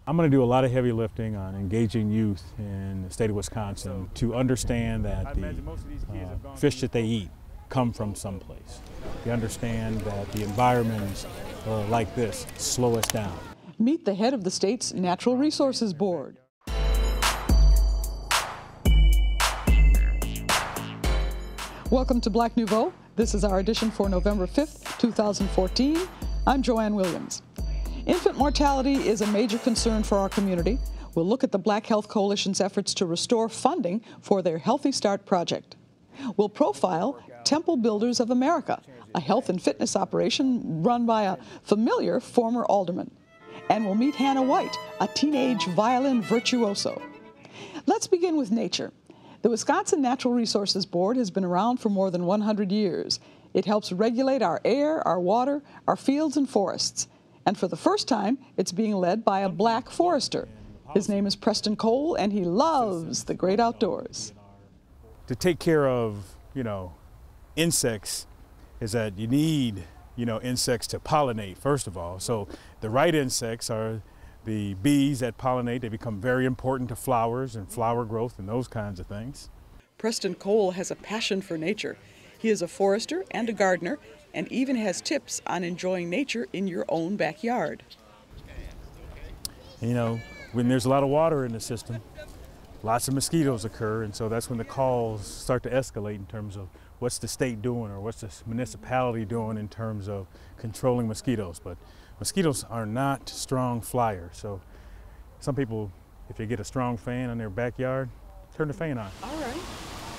I'm going to do a lot of heavy lifting on engaging youth in the state of Wisconsin to understand that the fish that they eat come from someplace. They understand that the environments like this slow us down. Meet the head of the state's Natural Resources Board. Welcome to Black Nouveau. This is our edition for November 5th, 2014. I'm Joanne Williams. Infant mortality is a major concern for our community. We'll look at the Black Health Coalition's efforts to restore funding for their Healthy Start project. We'll profile Temple Builders of America, a health and fitness operation run by a familiar former alderman. And we'll meet Hannah White, a teenage violin virtuoso. Let's begin with nature. The Wisconsin Natural Resources Board has been around for more than 100 years. It helps regulate our air, our water, our fields and forests. And for the first time, it's being led by a black forester. His name is Preston Cole, and he loves the great outdoors. To take care of, insects is that you need, insects to pollinate, first of all. So the right insects are the bees that pollinate. They become very important to flowers and flower growth and those kinds of things. Preston Cole has a passion for nature. He is a forester and a gardener, and even has tips on enjoying nature in your own backyard. When there's a lot of water in the system, lots of mosquitoes occur, and so that's when the calls start to escalate in terms of what's the state doing or what's the municipality doing in terms of controlling mosquitoes. But mosquitoes are not strong flyers, so some people, if they get a strong fan in their backyard, turn the fan on. All right.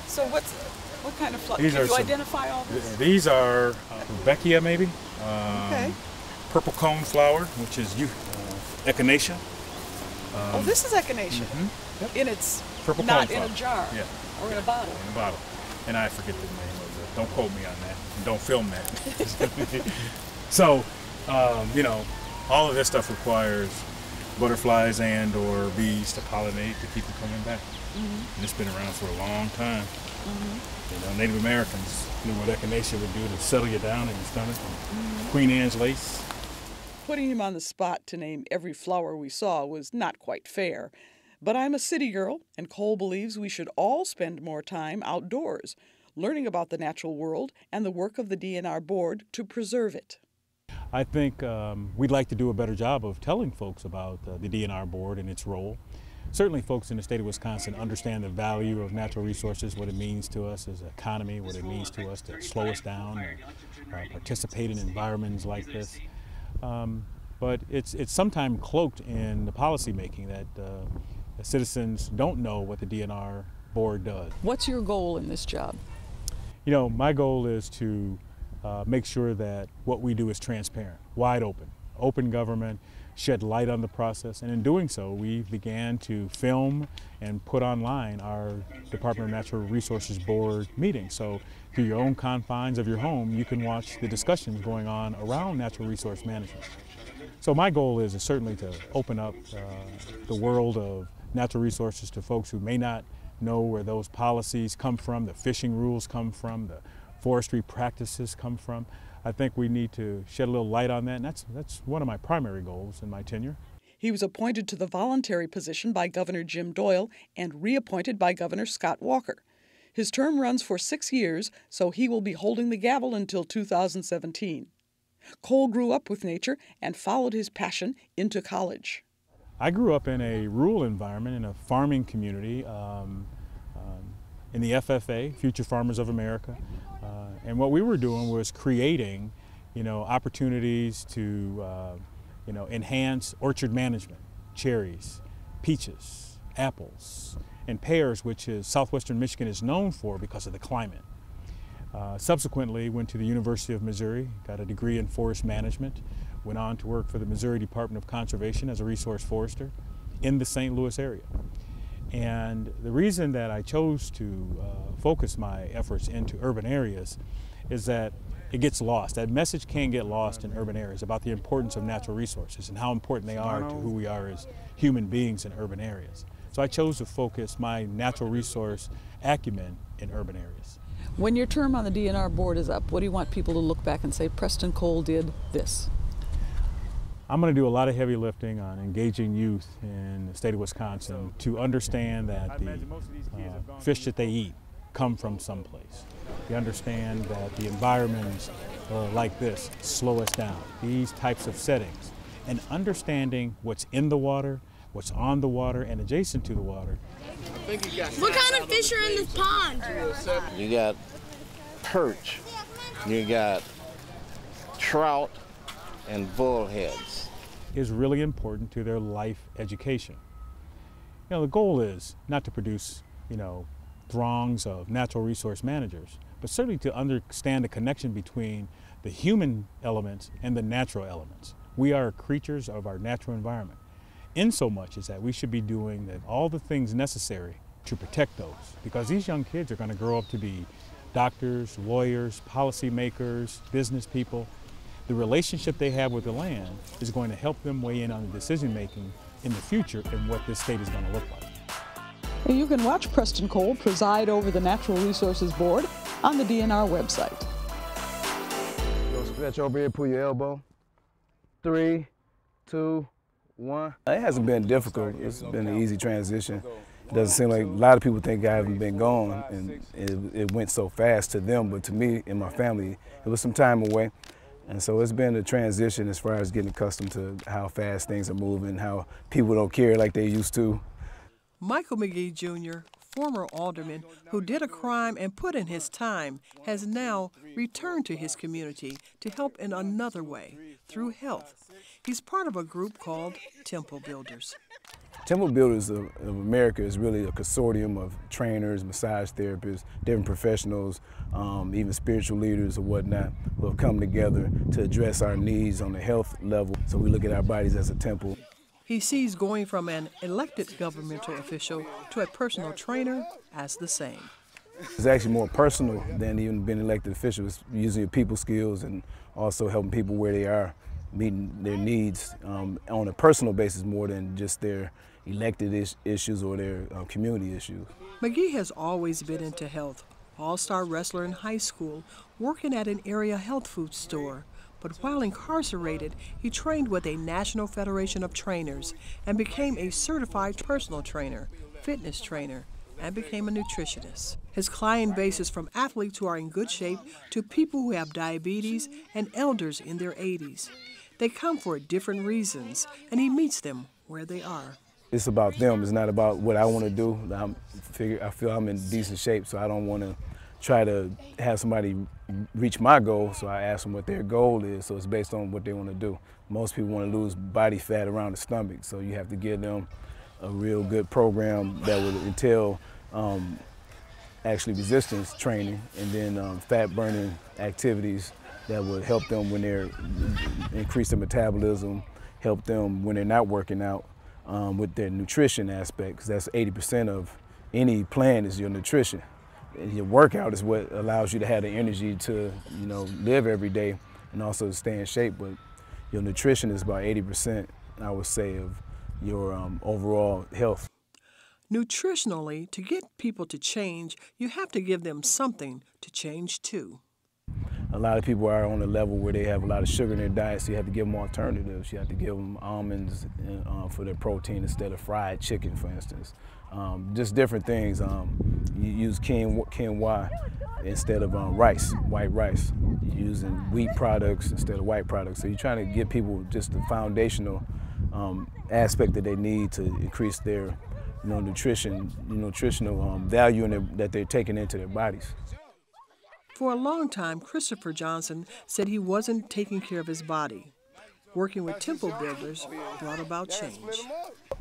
So what kind of flowers? Can you identify all this? These are Rebecca, maybe. Okay. Purple cone flower, which is echinacea. Oh, this is echinacea. Mm-hmm. Yep. In its, purple not cone in a jar, yeah. Or in a bottle. In a bottle. And I forget the name of it. Don't quote me on that. And don't film that. So, all of this stuff requires butterflies and or bees to pollinate to keep them coming back. Mm-hmm. And it's been around for a long time. Mm-hmm. Native Americans knew what echinacea would do to settle you down in your stomach. Mm-hmm. Queen Anne's lace. Putting him on the spot to name every flower we saw was not quite fair. But I'm a city girl, and Cole believes we should all spend more time outdoors, learning about the natural world and the work of the DNR board to preserve it. I think we'd like to do a better job of telling folks about the DNR board and its role. Certainly folks in the state of Wisconsin understand the value of natural resources, what it means to us as an economy, what it means to us to slow us down and participate in environments like this. But it's sometimes cloaked in the policy making that citizens don't know what the DNR board does. What's your goal in this job? My goal is to make sure that what we do is transparent, wide open government, shed light on the process, and in doing so, we began to film and put online our Department of Natural Resources Board meetings. So through your own confines of your home, you can watch the discussions going on around natural resource management. So my goal is certainly to open up the world of natural resources to folks who may not know where those policies come from, the fishing rules come from, the forestry practices come from. I think we need to shed a little light on that, and that's one of my primary goals in my tenure. He was appointed to the voluntary position by Governor Jim Doyle and reappointed by Governor Scott Walker. His term runs for 6 years, so he will be holding the gavel until 2017. Cole grew up with nature and followed his passion into college. I grew up in a rural environment, in a farming community, in the FFA, Future Farmers of America. And what we were doing was creating, opportunities to, enhance orchard management, cherries, peaches, apples, and pears, which is southwestern Michigan is known for because of the climate. Subsequently, went to the University of Missouri, got a degree in forest management, went on to work for the Missouri Department of Conservation as a resource forester in the St. Louis area. And the reason that I chose to focus my efforts into urban areas is that it gets lost. That message can get lost in urban areas about the importance of natural resources and how important they are to who we are as human beings in urban areas. So I chose to focus my natural resource acumen in urban areas. When your term on the DNR board is up, what do you want people to look back and say, Preston Cole did this? I'm going to do a lot of heavy lifting on engaging youth in the state of Wisconsin to understand that the fish that they eat come from someplace. They understand that the environments like this slow us down, these types of settings, and understanding what's in the water, what's on the water, and adjacent to the water. What kind of fish are in this pond? You got perch, you got trout, and bullheads. Is really important to their life education. The goal is not to produce, throngs of natural resource managers, but certainly to understand the connection between the human elements and the natural elements. We are creatures of our natural environment, in so much as that we should be doing all the things necessary to protect those, because these young kids are going to grow up to be doctors, lawyers, policymakers, business people. The relationship they have with the land is going to help them weigh in on the decision making in the future and what this state is going to look like. You can watch Preston Cole preside over the Natural Resources Board on the DNR website. Stretch over here, pull your elbow. 3, 2, 1. It hasn't been difficult. It's been an easy transition. It doesn't seem like a lot of people think I haven't been gone, and it went so fast to them, but to me and my family, it was some time away. And so it's been a transition as far as getting accustomed to how fast things are moving, how people don't care like they used to. Michael McGee Jr., former alderman who did a crime and put in his time, has now returned to his community to help in another way, through health. He's part of a group called Temple Builders. Temple Builders of America is really a consortium of trainers, massage therapists, different professionals, even spiritual leaders or whatnot, who have come together to address our needs on the health level. So we look at our bodies as a temple. He sees going from an elected governmental official to a personal trainer as the same. It's actually more personal than even being elected official. It's using your people skills and also helping people where they are, meeting their needs on a personal basis more than just their elected issues or their community issues. McGee has always been into health. All-star wrestler in high school, working at an area health food store. But while incarcerated, he trained with a National Federation of Trainers and became a certified personal trainer, fitness trainer, and became a nutritionist. His client base is from athletes who are in good shape to people who have diabetes and elders in their 80s. They come for different reasons, and he meets them where they are. It's about them. It's not about what I want to do. I feel I'm in decent shape, so I don't want to try to have somebody reach my goal, so I ask them what their goal is, so it's based on what they want to do. Most people want to lose body fat around the stomach, so you have to give them a real good program that would entail actually resistance training and then fat burning activities that would help them when they're increase their metabolism, help them when they're not working out with their nutrition aspect, because that's 80% of any plan is your nutrition. And your workout is what allows you to have the energy to, live every day and also to stay in shape. But your nutrition is about 80%, I would say, of your overall health. Nutritionally, to get people to change, you have to give them something to change too. A lot of people are on a level where they have a lot of sugar in their diet, so you have to give them alternatives. You have to give them almonds for their protein instead of fried chicken, for instance. Just different things. You use quinoa instead of rice, white rice. You're using wheat products instead of white products. So you're trying to give people just the foundational aspect that they need to increase their nutritional value that they're taking into their bodies. For a long time, Christopher Johnson said he wasn't taking care of his body. Working with Temple Builders brought about change.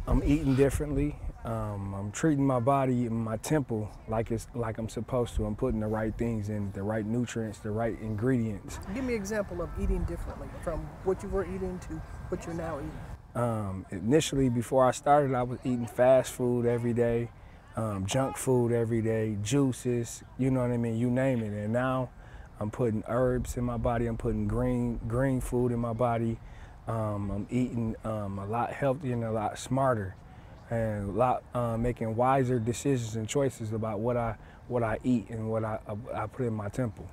I'm eating differently. I'm treating my body and my temple like I'm supposed to. I'm putting the right things in, the right nutrients, the right ingredients. Give me an example of eating differently from what you were eating to what you're now eating. Initially, before I started, I was eating fast food every day. Junk food every day, juices, you know what I mean, you name it. And now I'm putting herbs in my body, I'm putting green food in my body. I'm eating a lot healthier and a lot smarter, and making wiser decisions and choices about what I eat and what I put in my temple.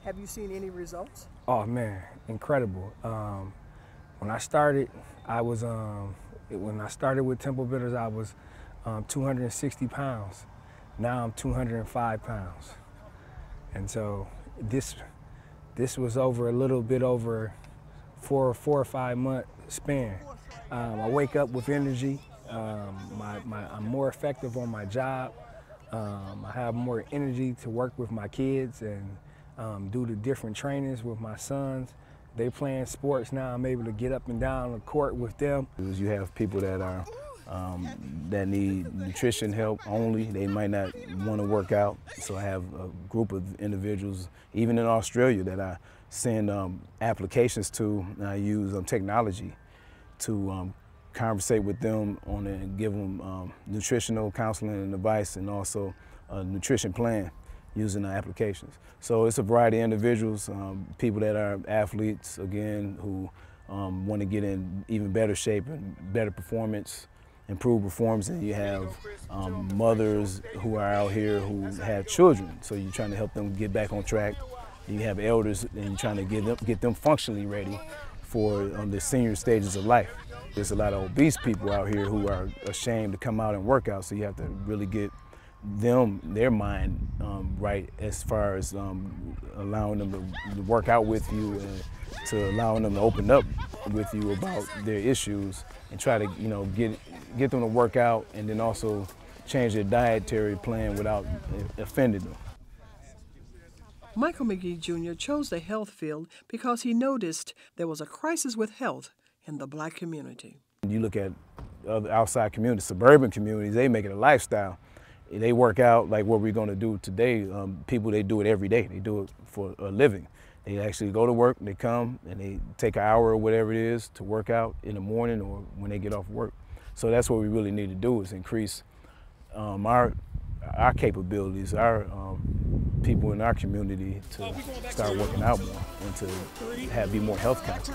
Have you seen any results? Oh man, incredible. When I started, I was when I started with Temple Bitters, I was 260 pounds. Now I'm 205 pounds. And so this was over a little bit over four or 5 month span. I wake up with energy. I'm more effective on my job. I have more energy to work with my kids and do the different trainings with my sons. They playing sports now. I'm able to get up and down the court with them. You have people that are that need nutrition help only. They might not want to work out. So I have a group of individuals, even in Australia, that I send applications to. And I use technology to conversate with them on it and give them nutritional counseling and advice, and also a nutrition plan using the applications. So it's a variety of individuals, people that are athletes, again, who want to get in even better shape and better performance, improved performance. And you have mothers who are out here who have children, so you're trying to help them get back on track. You have elders, and you're trying to get them functionally ready for the senior stages of life. There's a lot of obese people out here who are ashamed to come out and work out, so you have to really get their mind right as far as allowing them to work out with you, and to allowing them to open up with you about their issues, and try to get them to work out, and then also change their dietary plan without offending them. Michael McGee Jr. chose the health field because he noticed there was a crisis with health in the Black community. You look at other outside communities, suburban communities, they make it a lifestyle. They work out like what we're going to do today. People, they do it every day. They do it for a living. They actually go to work, they come, and they take an hour or whatever it is to work out in the morning or when they get off work. So that's what we really need to do, is increase our capabilities, our people in our community to start working out more and to be more health conscious.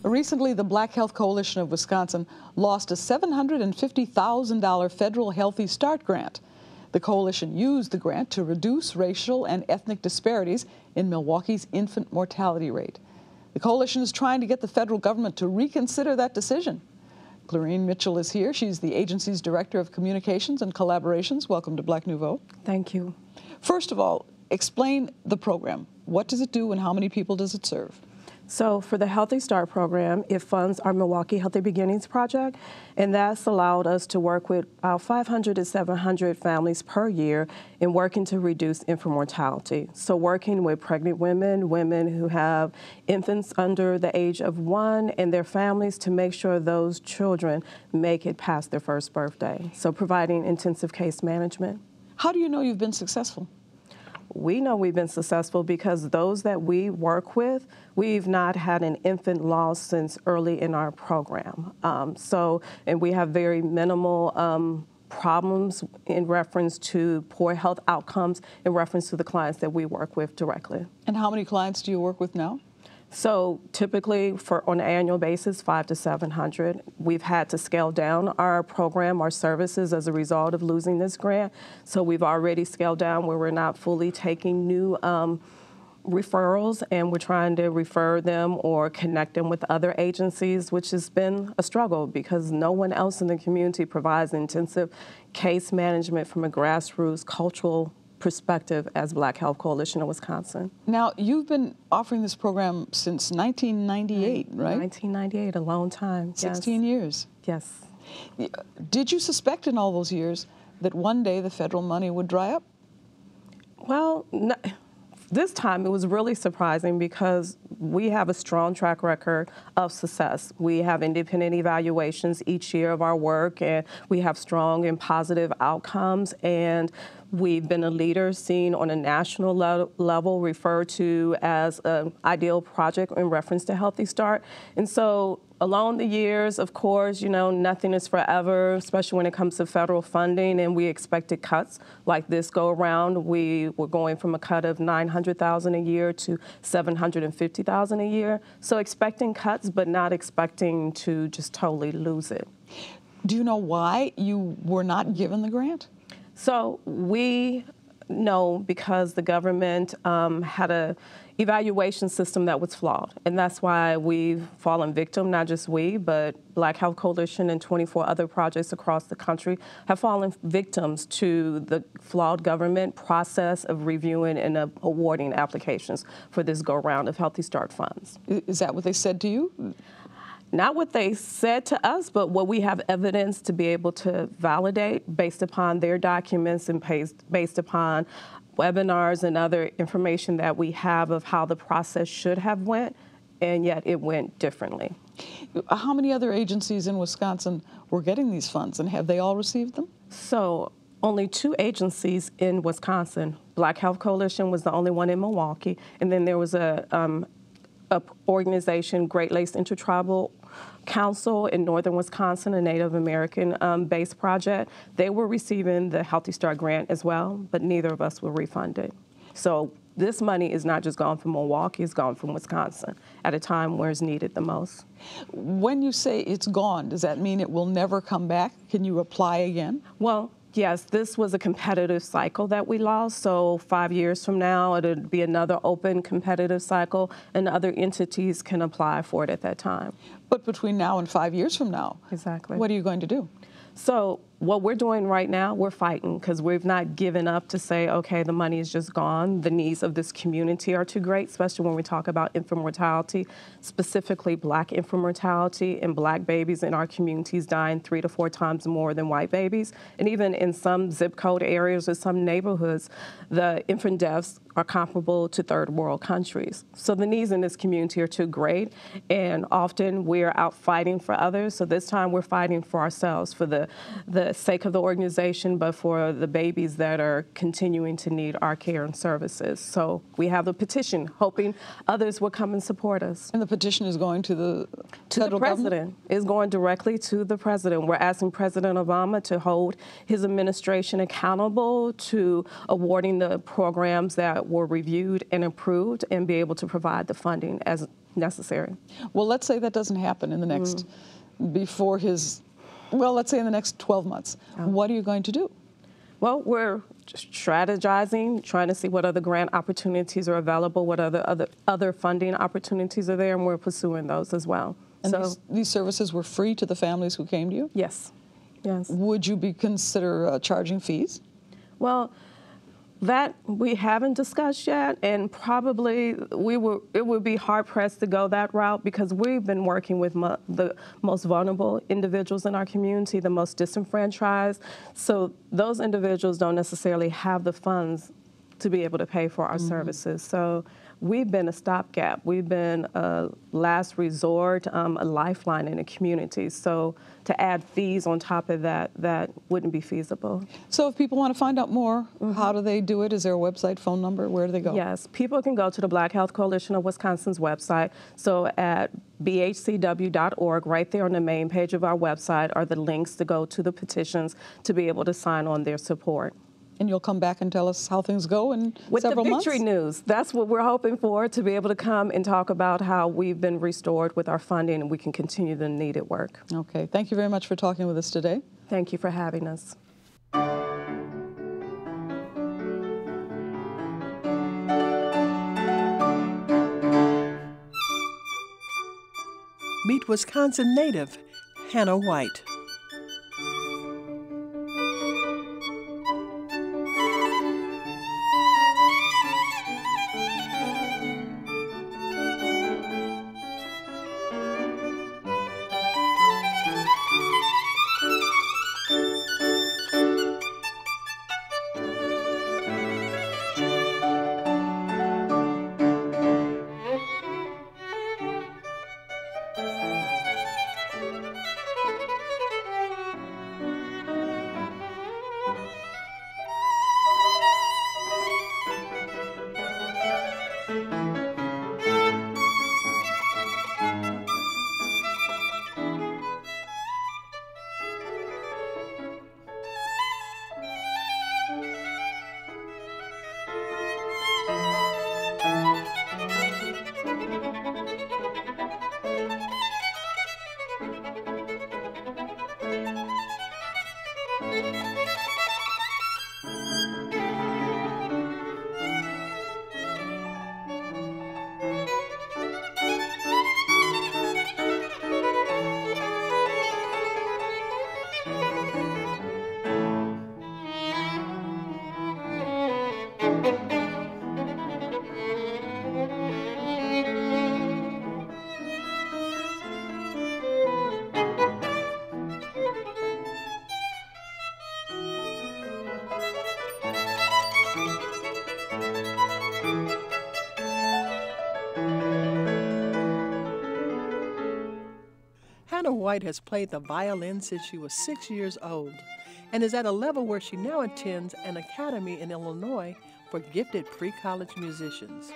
Recently, the Black Health Coalition of Wisconsin lost a $750,000 federal Healthy Start grant. The coalition used the grant to reduce racial and ethnic disparities in Milwaukee's infant mortality rate. The coalition is trying to get the federal government to reconsider that decision. Clarine Mitchell is here. She's the agency's Director of Communications and Collaborations. Welcome to Black Nouveau. Thank you. First of all, explain the program. What does it do and how many people does it serve? So for the Healthy Start program, it funds our Milwaukee Healthy Beginnings project, and that's allowed us to work with about 500 to 700 families per year in working to reduce infant mortality. So working with pregnant women, women who have infants under the age of 1, and their families to make sure those children make it past their first birthday. So providing intensive case management. How do you know you've been successful? We know we've been successful because those that we work with, we've not had an infant loss since early in our program. And we have very minimal problems in reference to poor health outcomes in reference to the clients that we work with directly. And how many clients do you work with now? So typically, on an annual basis, 500 to 700. We've had to scale down our program, our services, as a result of losing this grant. So we've already scaled down where we're not fully taking new referrals, and we're trying to refer them or connect them with other agencies, which has been a struggle because no one else in the community provides intensive case management from a grassroots cultural perspective as Black Health Coalition of Wisconsin. Now, you've been offering this program since 1998, right? 1998, a long time. 16 years. Yes. Did you suspect in all those years that one day the federal money would dry up? Well, no, this time it was really surprising because we have a strong track record of success. We have independent evaluations each year of our work, and we have strong and positive outcomes, and we've been a leader seen on a national level referred to as an ideal project in reference to Healthy Start. And so along the years, of course, nothing is forever, especially when it comes to federal funding, and we expected cuts like this go around. We were going from a cut of $900,000 a year to $750,000 a year. So expecting cuts, but not expecting to just totally lose it. Do you know why you were not given the grant? So we know because the government had a evaluation system that was flawed. And that's why we've fallen victim, not just we, but Black Health Coalition and 24 other projects across the country have fallen victims to the flawed government process of reviewing and awarding applications for this go-round of Healthy Start funds. Is that what they said to you? Not what they said to us, but what we have evidence to be able to validate based upon their documents and based upon webinars and other information that we have of how the process should have went, and yet it went differently. How many other agencies in Wisconsin were getting these funds, and have they all received them? So only 2 agencies in Wisconsin. Black Health Coalition was the only one in Milwaukee, and then there was a organization, Great Lakes Intertribal Council in northern Wisconsin, a Native American-based project. They were receiving the Healthy Start grant as well, but neither of us were refunded. So this money is not just gone from Milwaukee, it's gone from Wisconsin at a time where it's needed the most. When you say it's gone, does that mean it will never come back? Can you apply again? Well, yes, this was a competitive cycle that we lost, so 5 years from now, it'll be another open competitive cycle, and other entities can apply for it at that time. But between now and 5 years from now, exactly, what are you going to do? So what we're doing right now, we're fighting, because we've not given up to say, okay, the money is just gone. The needs of this community are too great, especially when we talk about infant mortality, specifically Black infant mortality, and Black babies in our communities dying 3 to 4 times more than white babies. And even in some zip code areas or some neighborhoods, the infant deaths are comparable to third world countries. So the needs in this community are too great, and often we're out fighting for others. So this time we're fighting for ourselves, for the sake of the organization, but for the babies that are continuing to need our care and services. So we have a petition, hoping others will come and support us. And the petition is going to the federal president. government? It's going directly to the president. We're asking President Obama to hold his administration accountable to awarding the programs that were reviewed and approved, and be able to provide the funding as necessary. Well, let's say that doesn't happen in the next, before his, well, let's say in the next 12 months. What are you going to do? Well, we're strategizing, trying to see what other grant opportunities are available, what other funding opportunities are there, and we're pursuing those as well. And so these services were free to the families who came to you? Yes. Yes. Would you consider charging fees? Well, that we haven't discussed yet, and probably it would be hard-pressed to go that route, because we've been working with the most vulnerable individuals in our community, the most disenfranchised. So those individuals don't necessarily have the funds to be able to pay for our services. So we've been a stopgap. We've been a last resort, a lifeline in the community. So to add fees on top of that, that wouldn't be feasible. So if people want to find out more, how do they do it? Is there a website, phone number? Where do they go? Yes, people can go to the Black Health Coalition of Wisconsin's website. So at bhcw.org, right there on the main page of our website are the links to go to the petitions to be able to sign on their support. And you'll come back and tell us how things go in several months? With the victory news. That's what we're hoping for, to be able to come and talk about how we've been restored with our funding and we can continue the needed work. Okay. Thank you very much for talking with us today. Thank you for having us. Meet Wisconsin native Hannah White. White has played the violin since she was 6 years old and is at a level where she now attends an academy in Illinois for gifted pre-college musicians.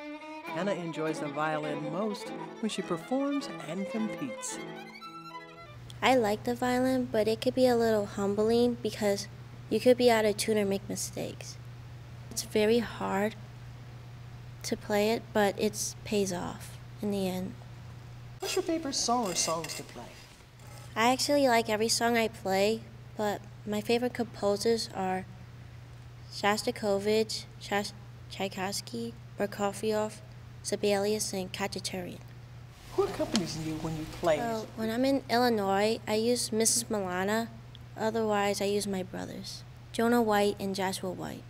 Hannah enjoys the violin most when she performs and competes. I like the violin, but it could be a little humbling because you could be out of tune or make mistakes. It's very hard to play it, but it pays off in the end. What's your favorite song or songs to play? I actually like every song I play, but my favorite composers are Shostakovich, Tchaikovsky, Prokofiev, Sibelius, and Khachaturian. Who accompanies you when you play? So when I'm in Illinois, I use Mrs. Milana. Otherwise, I use my brothers, Jonah White and Joshua White.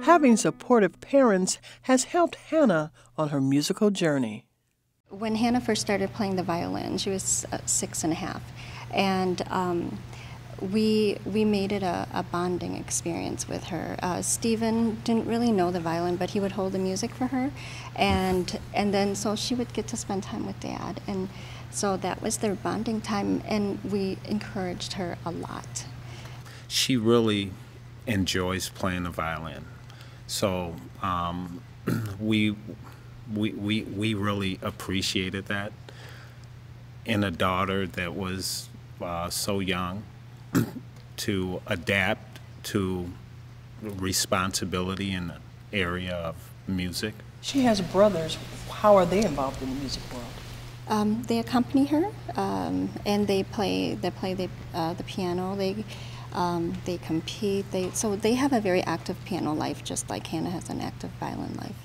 Having supportive parents has helped Hannah on her musical journey. When Hannah first started playing the violin, she was 6.5, and we made it a bonding experience with her. Stephen didn't really know the violin, but he would hold the music for her, and then so she would get to spend time with Dad, and so that was their bonding time, and we encouraged her a lot. She really enjoys playing the violin, so we really appreciated that in a daughter that was so young to adapt to responsibility in the area of music. She has brothers. How are they involved in the music world? They accompany her, and they play the piano. They compete. So they have a very active piano life, just like Hannah has an active violin life.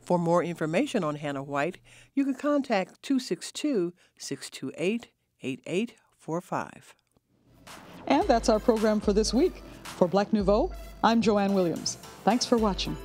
For more information on Hannah White, you can contact 262-628-8845. And that's our program for this week. For Black Nouveau, I'm Joanne Williams. Thanks for watching.